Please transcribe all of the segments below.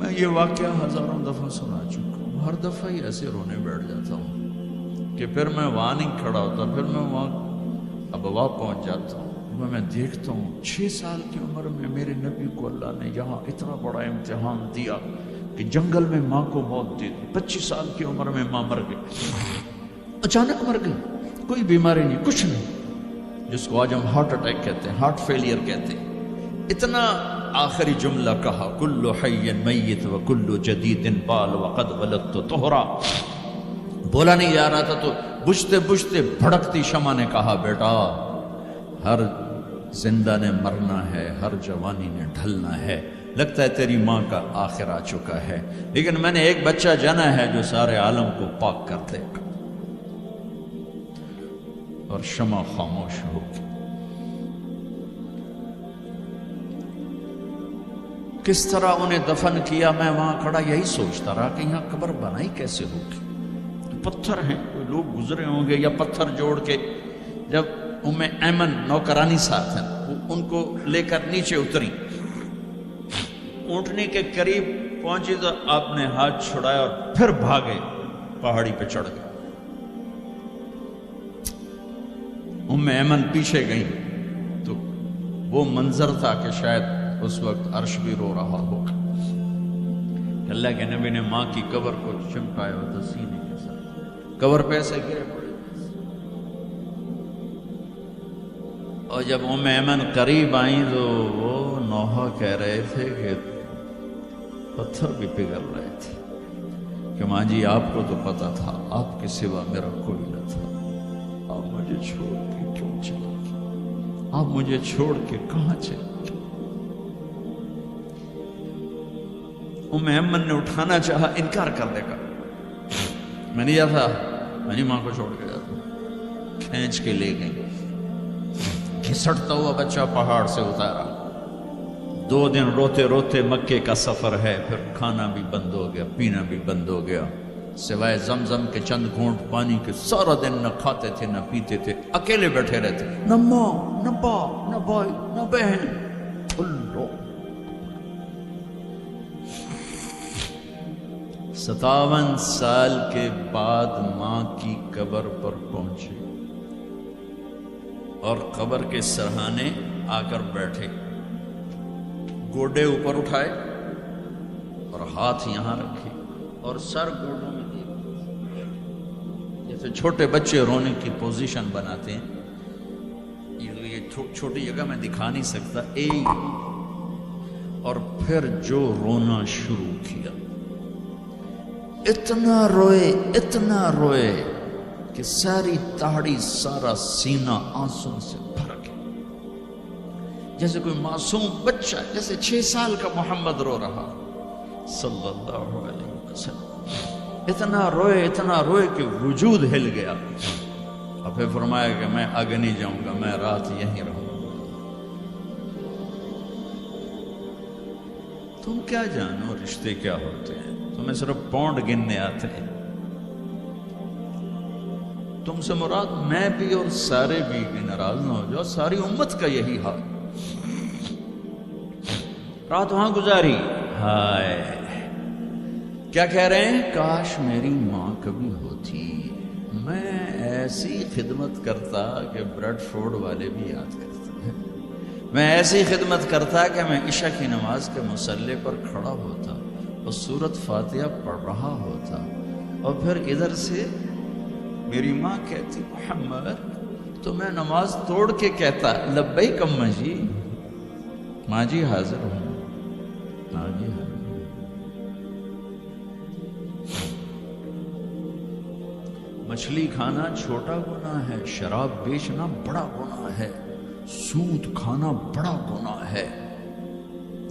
میں یہ واقعہ ہزاروں دفعہ سنا چکا ہوں، ہر دفعہ ہی ایسے رونے بیٹھ جاتا ہوں کہ پھر میں وہاں نہیں کھڑا ہوتا، پھر میں وہاں ابوا پہنچ جاتا ہوں، میں دیکھتا ہوں 6 سال کی عمر میں میرے نبی کو اللہ نے یہاں اتنا بڑا امتحان دیا کہ جنگل میں ماں کو موت دے دی، 25 سال کی عمر میں ماں مر گئی، اچانک مر گئی، کوئی بیماری نہیں، کچھ نہیں، جس کو آج ہم ہارٹ اٹیک کہتے ہیں، ہارٹ فیلئر کہتے ہیں، اتنا آخری جملہ کہا کل حی میت و کل جدید بال وقد ولدت طہرا، بولا نہیں جا رہا تھا تو بجھتے بجھتے بھڑکتی شمع نے کہا بیٹا ہر زندہ نے مرنا ہے، ہر جوانی نے ڈھلنا ہے، لگتا ہے تیری ماں کا آخر آ چکا ہے، لیکن میں نے ایک بچہ جانا ہے جو سارے عالم کو پاک کر دے گا۔ اور شمع خاموش ہو گئی۔ کس طرح انہیں دفن کیا، میں وہاں کھڑا یہی سوچتا رہا کہ یہاں قبر بنائی کیسے ہوگی، پتھر ہیں، کوئی لوگ گزرے ہوں گے یا پتھر جوڑ کے۔ جب ام ایمن نوکرانی ساتھ ہیں، ان کو لے کر نیچے اتری، اونٹنی کے قریب پہنچی تو آپ نے ہاتھ چھڑایا اور پھر بھاگے، پہاڑی پہ چڑھ گئے۔ ام ایمن پیچھے گئیں تو وہ منظر تھا کہ شاید اس وقت عرش بھی رو رہا ہوگا۔ اللہ کے نبی نے ماں کی قبر کو چمٹایا ہوتا سینے کے ساتھ، قبر پہ ایسے گرے پڑے، اور جب ام ایمن قریب آئیں تو وہ نوحہ کہہ رہے تھے کہ پتھر بھی پگھل رہے تھے کہ ماں جی آپ کو تو پتا تھا آپ کے سوا میرا کوئی نہ تھا، آپ مجھے چھوڑ کے کیوں چلے گئے، آپ مجھے چھوڑ کے کہاں چلے گئے۔ ام ایمن نے اٹھانا چاہا، انکار کرنے کا، میں نہیں جاتا، میں نہیں ماں کو چھوڑ کے جاتا، کھینچ کے لے گئی، گھسٹتا ہوا بچہ پہاڑ سے اتارا، 2 دن روتے روتے مکے کا سفر ہے، پھر کھانا بھی بند ہو گیا، پینا بھی بند ہو گیا، سوائے زمزم کے چند گھونٹ پانی کے سارا دن نہ کھاتے تھے نہ پیتے تھے، اکیلے بیٹھے رہتے، نہ ماں نہ باپ نہ بھائی نہ بہن، اللہ۔ 57 سال کے بعد ماں کی قبر پر پہنچے اور قبر کے سرہانے آ کر بیٹھے، گوڈے اوپر اٹھائے اور ہاتھ یہاں رکھے اور سر گوڈوں میں دیے، جیسے چھوٹے بچے رونے کی پوزیشن بناتے ہیں، یہ چھوٹی جگہ میں دکھا نہیں سکتا، اور پھر جو رونا شروع کیا، اتنا روئے کہ ساری تاڑی سارا سینہ آنسوں سے بھر گیا، جیسے کوئی معصوم بچہ، جیسے 6 سال کا محمد رو رہا صلی اللہ علیہ وسلم، اتنا روئے کہ وجود ہل گیا، اور پھر فرمایا کہ میں آگے نہیں جاؤں گا، میں رات یہیں رہوں گا۔ تم کیا جانو رشتے کیا ہوتے ہیں، تمہیں صرف پونڈ گننے آتے ہیں، تم سے مراد میں بھی اور سارے بھی، ناراض نہ ہو جاؤ، ساری امت کا یہی حال۔ رات وہاں گزاری، ہائے کیا کہہ رہے ہیں، کاش میری ماں کبھی ہوتی، میں ایسی خدمت کرتا کہ بریڈ فورڈ والے بھی یاد کرتے ہیں، میں ایسی خدمت کرتا کہ میں عشاء کی نماز کے مصلی پر کھڑا ہوتا اور سورۃ فاتحہ پڑھ رہا ہوتا، اور پھر ادھر سے میری ماں کہتی محمد، تو میں نماز توڑ کے کہتا لبیک اماں جی، ماں جی حاضر ہوں، ماں جی حاضر ہوں۔ مچھلی کھانا چھوٹا گناہ ہے، شراب بیچنا بڑا گناہ ہے، سود کھانا بڑا گناہ ہے،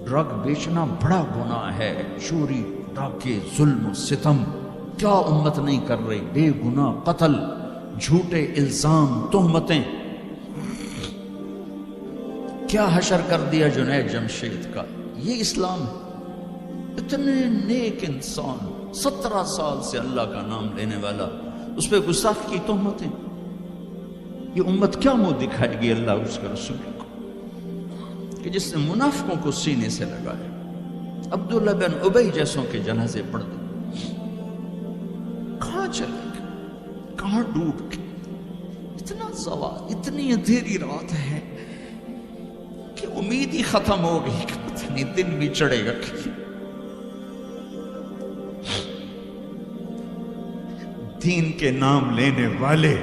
ڈرگ بیچنا بڑا گناہ ہے، چوری ڈاکے ظلم و ستم کیا امت نہیں کر رہی، بے گناہ قتل، جھوٹے الزام تہمتیں، کیا حشر کر دیا جنید جمشید کا، یہ اسلام ہے۔ اتنے نیک انسان 17 سال سے اللہ کا نام لینے والا، اس پہ گستاخ کی تہمتیں، یہ امت کیا منہ دکھائے گی اللہ اس کے رسول کو، کہ جس نے منافقوں کو سینے سے لگایا، عبداللہ بن ابی جیسوں کے جنازے پڑھ دو. کہاں چلے گئے, کہاں ڈوب گئے؟ اتنا زوال, اتنی اندھیری رات ہے کہ امید ہی ختم ہو گئی کہ پتہ نہیں دن بھی چڑھے گا. دین کے نام لینے والے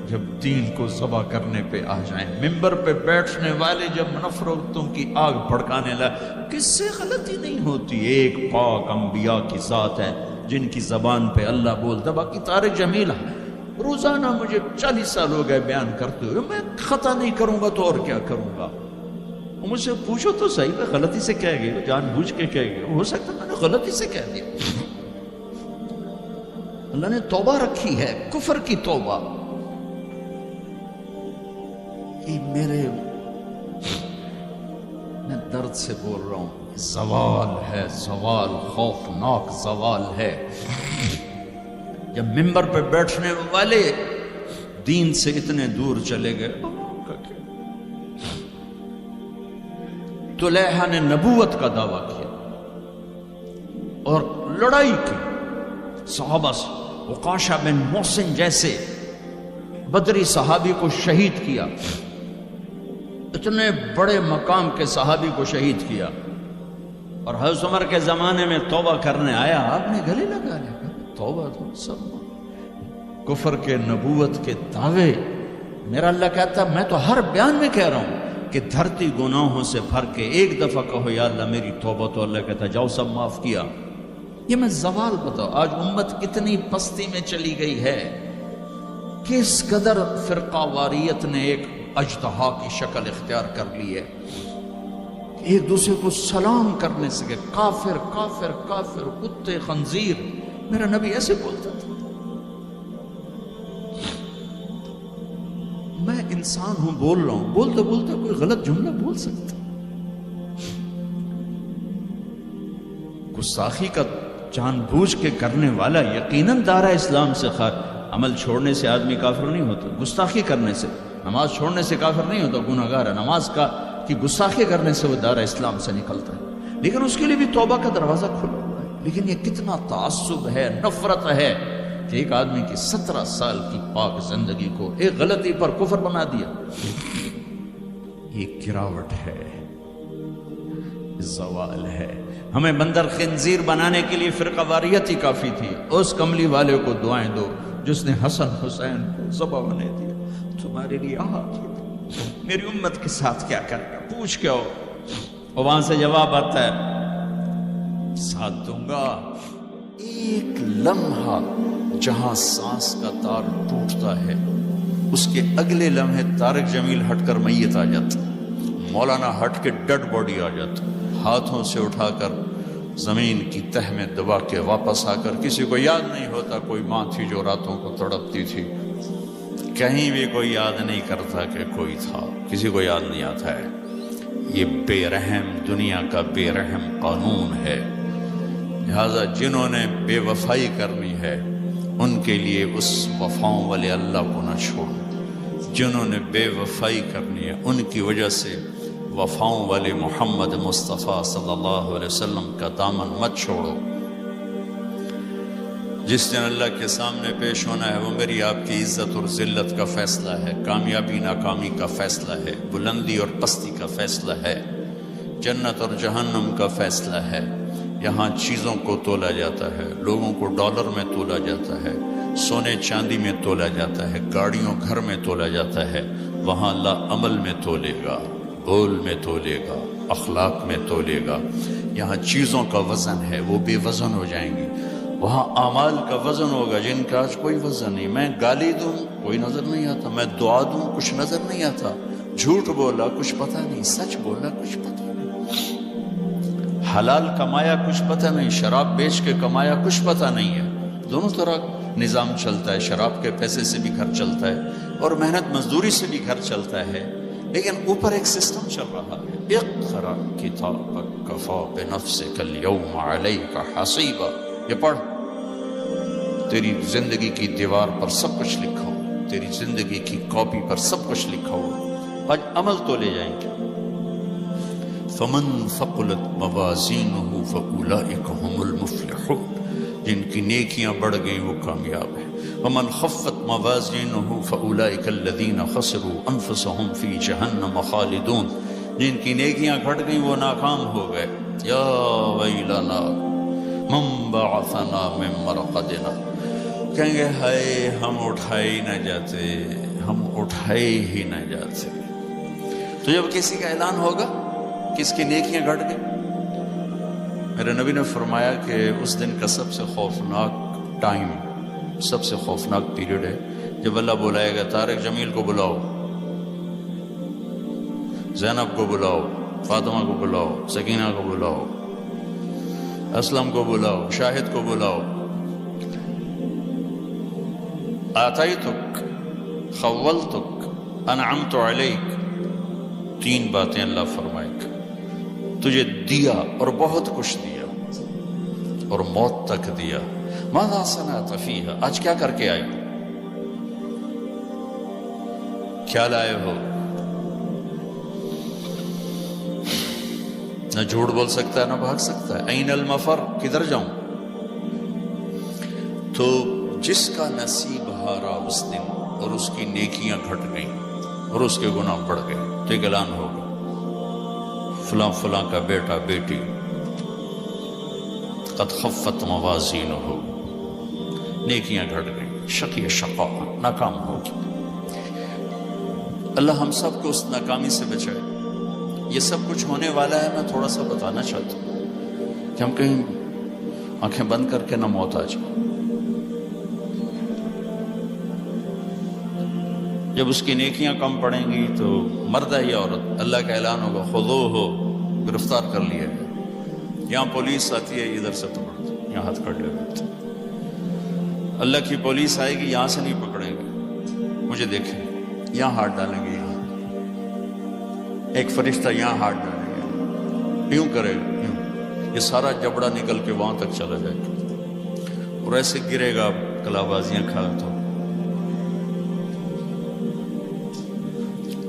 جب دین کو ذبح کرنے پہ آ جائیں, ممبر پہ بیٹھنے والے جب نفرتوں کی آگ بھڑکانے لگے, کس سے غلطی نہیں ہوتی. ایک پاک انبیاء کی ذات ہے جن کی زبان پہ اللہ بولتا. باقی طارق جمیل روزانہ مجھے 40 سال ہو گئے بیان کرتے ہوئے, میں خطا نہیں کروں گا تو اور کیا کروں گا. مجھ سے پوچھو تو صحیح, میں غلطی سے کہہ گیا, جان بوجھ کے کہہ گیا, ہو سکتا میں نے غلطی سے کہہ دیا. اللہ نے توبہ رکھی ہے, کفر کی توبہ. میں درد سے بول رہا ہوں, زوال ہے, زوال, خوفناک زوال ہے. جب ممبر پہ بیٹھنے والے دین سے اتنے دور چلے گئے. طلحہ نے نبوت کا دعویٰ کیا اور لڑائی کی صحابہ سے. عکاشہ بن محسن جیسے بدری صحابی کو شہید کیا, اتنے بڑے مقام کے صحابی کو شہید کیا. اور حضرت عمر کے زمانے میں توبہ کرنے آیا, آپ نے گلے لگا لیا, توبہ تو سب کفر کے نبوت کے دعوے. میرا اللہ کہتا میں تو ہر بیان میں کہہ رہا ہوں کہ دھرتی گناہوں سے بھر کے ایک دفعہ کہو یا اللہ میری توبہ, تو اللہ کہتا جاؤ سب معاف کیا. یہ میں زوال بتاؤ. آج امت کتنی پستی میں چلی گئی ہے, کس قدر فرقہ واریت نے ایک اجتہا کی شکل اختیار کر لی ہے. ایک دوسرے کو سلام کرنے سے کہ کافر کافر کافر, کتے خنزیر. میرا نبی ایسے بولتا تھا. میں انسان ہوں, بول رہا ہوں, بولتے بولتے کوئی غلط جملہ بول سکتا. گستاخی کا جان بوجھ کے کرنے والا یقیناً دارہ اسلام سے عمل چھوڑنے سے آدمی کافر نہیں ہوتا. گستاخی کرنے سے, نماز چھوڑنے سے کافر نہیں ہوتا, گناہگار ہے. نماز کی گستاخی کرنے سے وہ دارہ اسلام سے نکلتا ہے, لیکن اس کے لیے بھی توبہ کا دروازہ کھلا ہوا ہے. لیکن یہ کتنا تعصب ہے, نفرت ہے کہ ایک آدمی کی 17 سال کی پاک زندگی کو ایک غلطی پر کفر بنا دیا. یہ گراوٹ ہے, زوال ہے. ہمیں بندر خنزیر بنانے کے لیے فرقہ واریت ہی کافی تھی. اس کملی والے کو دعائیں دو جس نے حسن حسین کو ذبح بنے دیا. تمہارے لیے میری امت کے ساتھ کیا کرے گا, پوچھ کے ہو. اور وہاں سے جواب آتا ہے ساتھ دوں گا. ایک لمحہ جہاں سانس کا تار ٹوٹتا ہے, اس کے اگلے لمحے طارق جمیل ہٹ کر میت آ جاتا, مولانا ہٹ کے ڈیڈ باڈی آ جاتا, ہاتھوں سے اٹھا کر زمین کی تہ میں دبا کے واپس آ کر. کسی کو یاد نہیں ہوتا کوئی ماں تھی جو راتوں کو تڑپتی تھی, کہیں بھی کوئی یاد نہیں کرتا کہ کوئی تھا, کسی کو یاد نہیں آتا ہے. یہ بے رحم دنیا کا بے رحم قانون ہے. لہذا جنہوں نے بے وفائی کرنی ہے ان کے لیے اس وفاؤں والے اللہ کو نہ چھوڑو. جنہوں نے بے وفائی کرنی ہے ان کی وجہ سے وفاؤں والے محمد مصطفیٰ صلی اللہ علیہ وسلم کا دامن مت چھوڑو. جس دن اللہ کے سامنے پیش ہونا ہے وہ میری آپ کی عزت اور ذلت کا فیصلہ ہے, کامیابی ناکامی کا فیصلہ ہے, بلندی اور پستی کا فیصلہ ہے, جنت اور جہنم کا فیصلہ ہے. یہاں چیزوں کو تولا جاتا ہے, لوگوں کو ڈالر میں تولا جاتا ہے, سونے چاندی میں تولا جاتا ہے, گاڑیوں گھر میں تولا جاتا ہے. وہاں اللہ عمل میں تولے گا, بول میں تولے گا, اخلاق میں تولے گا. یہاں چیزوں کا وزن ہے, وہ بے وزن ہو جائیں گی. وہاں اعمال کا وزن ہوگا جن کا آج کوئی وزن نہیں. میں گالی دوں کوئی نظر نہیں آتا, میں دعا دوں کچھ نظر نہیں آتا, جھوٹ بولا کچھ پتہ نہیں, سچ بولا کچھ پتہ نہیں, حلال کمایا کچھ پتہ نہیں, شراب بیچ کے کمایا کچھ پتہ نہیں ہے. دونوں طرح نظام چلتا ہے, شراب کے پیسے سے بھی گھر چلتا ہے اور محنت مزدوری سے بھی گھر چلتا ہے. لیکن اوپر ایک سسٹم چل رہا ہے, اقرأ کتابک کفی بنفسک اليوم علیک حسیبا. یہ پڑھ, تیری زندگی کی دیوار پر سب کچھ لکھا ہو, تیری زندگی کی کاپی پر سب کچھ لکھا ہو. آج عمل تو لے جائیں گے. فمن ثقلت موازینہ فأولئک هم المفلحون، جن کی نیکیاں بڑھ گئیں وہ کامیاب ہیں۔ ومن خفت موازینہ فأولئک الذین خسروا انفسهم فی جہنم خالدون، جن کی نیکیاں گھٹ گئیں وہ ناکام ہو گئے۔ یا ویلنا من بعثنا من مرقدنا، کہیں گے ہائے ہم اٹھائے ہی نہ جاتے، ہم اٹھائے ہی نہ جاتے۔ تو جب کسی کا اعلان ہوگا کہ اس کی نیکیاں گھٹ گئی، میرے نبی نے فرمایا کہ اس دن کا سب سے خوفناک ٹائم، سب سے خوفناک پیریڈ ہے جب اللہ بلائے گا طارق جمیل کو بلاؤ، زینب کو بلاؤ، فاطمہ کو بلاؤ، سکینہ کو بلاؤ، اسلم کو بلاؤ، شاہد کو بلاؤ، آتیتک، خولتک، انعمت علیک، تین باتیں اللہ فرمائے گا، تجھے دیا اور بہت کچھ دیا اور موت تک دیا۔ ماذا صنعت فیہا، آج کیا کر کے آئے ہو، کیا لائے ہو؟ نہ جھوٹ بول سکتا ہے نہ بھاگ سکتا ہے۔ این المفر، کدھر جاؤں؟ تو جس کا نصیب ہارا اس دن اور اس کی نیکیاں گھٹ گئیں اور اس کے گناہ بڑھ گئے تو ایک اعلان ہوگا، فلاں فلاں کا بیٹا بیٹی قد خفت موازینہ، نیکیاں گھٹ گئیں، شقی شقا، ناکام ہوگی۔ اللہ ہم سب کو اس ناکامی سے بچائے۔ یہ سب کچھ ہونے والا ہے، میں تھوڑا سا بتانا چاہتا ہوں کہ ہم کہیں آنکھیں بند کر کے نہ موت آ جائے۔ جب اس کی نیکیاں کم پڑیں گی تو مرد ہے یا عورت، اللہ کا اعلان ہوگا خذوہ، گرفتار کر لیا گیا۔ یہاں پولیس آتی ہے، ادھر سے پکڑ دو، یہاں ہاتھ کر لے لیتے۔ اللہ کی پولیس آئے گی، یہاں سے نہیں پکڑیں گے، مجھے دیکھیں، یہاں ہاتھ ڈالیں گے، یہاں ایک فرشتہ یہاں ہاتھ ڈالیں گے، یوں کرے گا، یوں، یہ سارا جبڑا نکل کے وہاں تک چلا جائے گا اور ایسے گرے گا کلا بازیاں کھا تو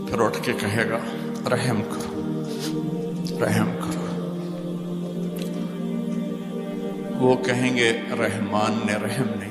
پھر اٹھ کے کہے گا رحم کرو، رحم کرو۔ وہ کہیں گے رحمان نے رحم نہیں